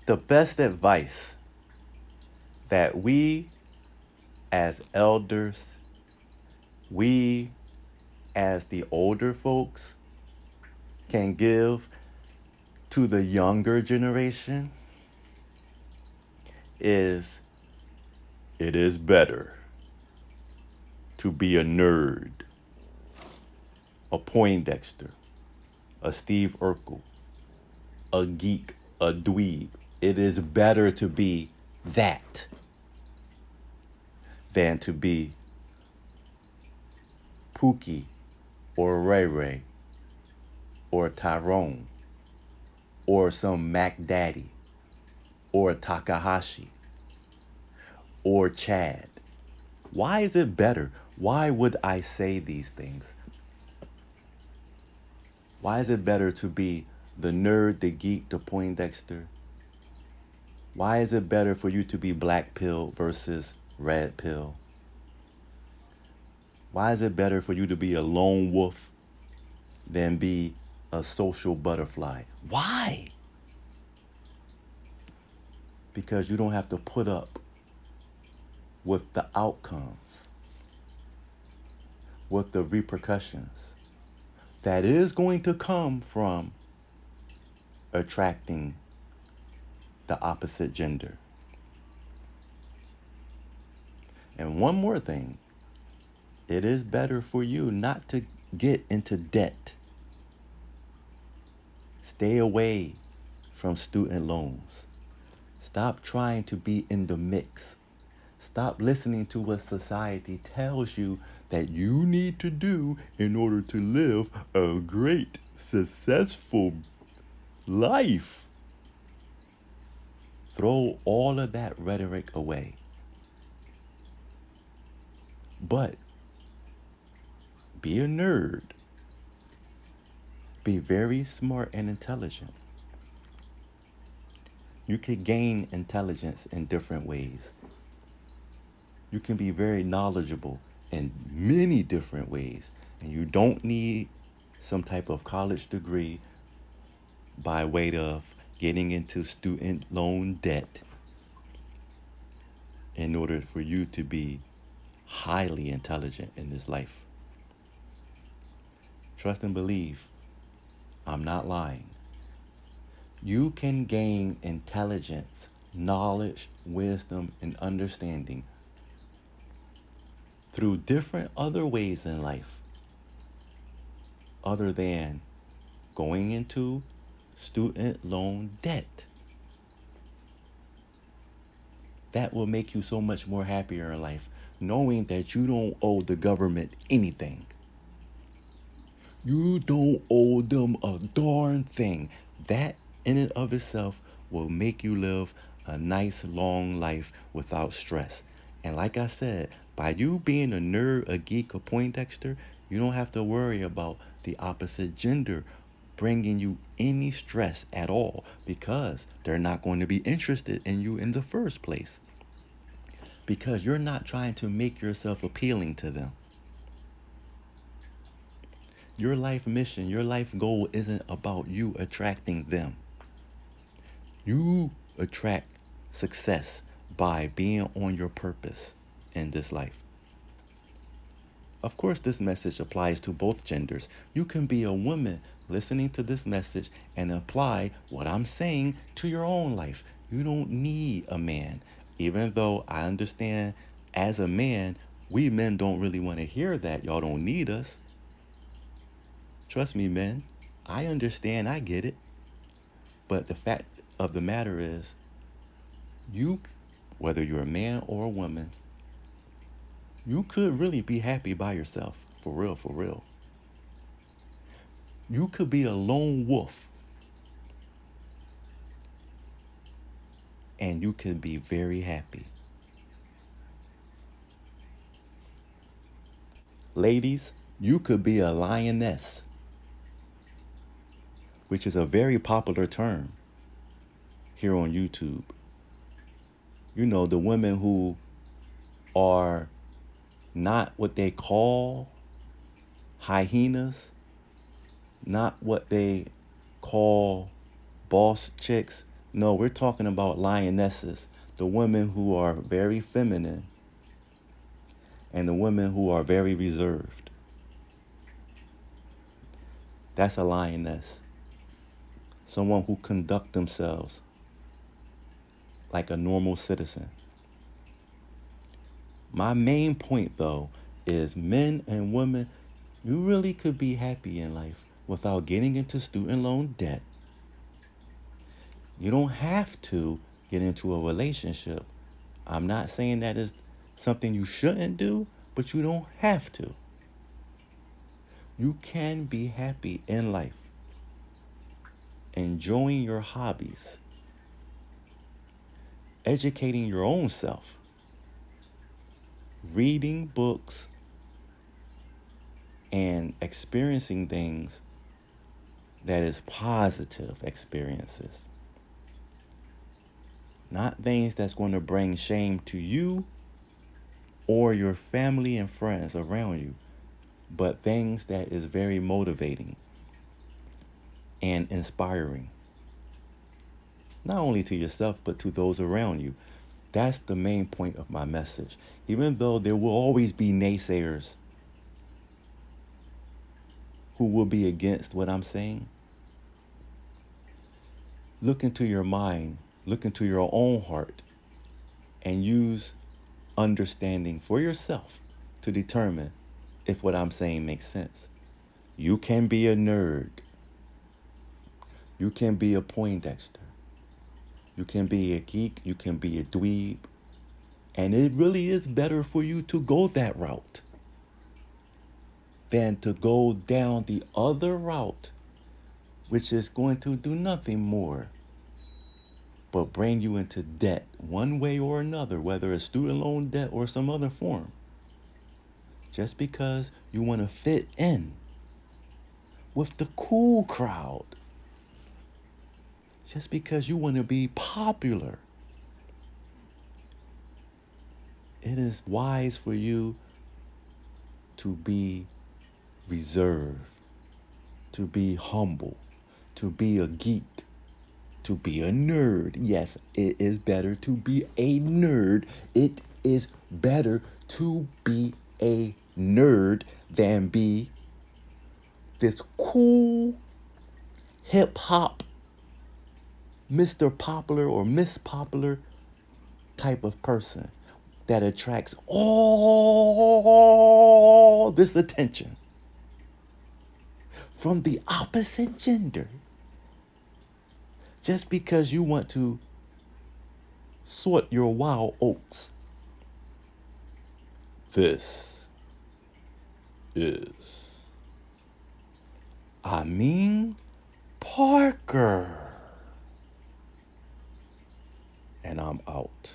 The best advice that we as elders, we as the older folks can give to the younger generation is it is better to be a nerd, a Poindexter, a Steve Urkel, a geek, a dweeb. It is better to be that than to be Pookie or Ray Ray or Tyrone or some Mac Daddy or Takahashi or Chad. Why is it better? Why would I say these things? Why is it better to be the nerd, the geek, the Poindexter? Why is it better for you to be black pill versus red pill? Why is it better for you to be a lone wolf than be a social butterfly? Why? Because you don't have to put up with the outcomes, with the repercussions that is going to come from attracting the opposite gender. And one more thing, it is better for you not to get into debt. Stay away from student loans. Stop trying to be in the mix. Stop listening to what society tells you that you need to do in order to live a great, successful life. Throw all of that rhetoric away. But be a nerd. Be very smart and intelligent. You can gain intelligence in different ways. You can be very knowledgeable in many different ways. And you don't need some type of college degree by way of getting into student loan debt in order for you to be highly intelligent in this life. Trust and believe, I'm not lying. You can gain intelligence, knowledge, wisdom, and understanding through different other ways in life other than going into student loan debt. That will make you so much more happier in life, knowing that you don't owe the government anything. You don't owe them a darn thing. That in and of itself will make you live a nice long life without stress. And like I said, by you being a nerd, a geek, a Poindexter, you don't have to worry about the opposite gender bringing you any stress at all because they're not going to be interested in you in the first place because you're not trying to make yourself appealing to them. Your life mission, your life goal isn't about you attracting them. You attract success by being on your purpose in this life. Of course, this message applies to both genders. You can be a woman listening to this message and apply what I'm saying to your own life. You don't need a man, even though I understand as a man, we men don't really want to hear that. Y'all don't need us. Trust me, men. I understand. I get it. But the fact of the matter is, you, whether you're a man or a woman, you could really be happy by yourself. For real, for real. You could be a lone wolf and you could be very happy. Ladies, you could be a lioness, which is a very popular term here on YouTube. You know, the women who are not what they call hyenas, not what they call boss chicks, No, we're talking about lionesses, the women who are very feminine and the women who are very reserved. That's a lioness. Someone who conduct themselves like a normal citizen. My main point though is men and women, you really could be happy in life without getting into student loan debt. You don't have to get into a relationship. I'm not saying that is something you shouldn't do, but you don't have to. You can be happy in life, enjoying your hobbies, educating your own self, reading books, and experiencing things that is positive experiences. Not things that's going to bring shame to you or your family and friends around you, but things that is very motivating and inspiring. Not only to yourself, but to those around you. That's the main point of my message. Even though there will always be naysayers who will be against what I'm saying, look into your mind, look into your own heart, and use understanding for yourself to determine if what I'm saying makes sense. You can be a nerd. You can be a Poindexter. You can be a geek. You can be a dweeb. And it really is better for you to go that route than to go down the other route, which is going to do nothing more but bring you into debt one way or another, whether it's student loan debt or some other form, just because you want to fit in with the cool crowd, just because you want to be popular. It is wise for you to be reserved, to be humble, to be a geek, to be a nerd. Yes, it is better to be a nerd. It is better to be a nerd than be this cool hip hop Mr. Popular or Miss Popular type of person that attracts all this attention from the opposite gender just because you want to sort your wild oats. This is Amin Parker. And I'm out.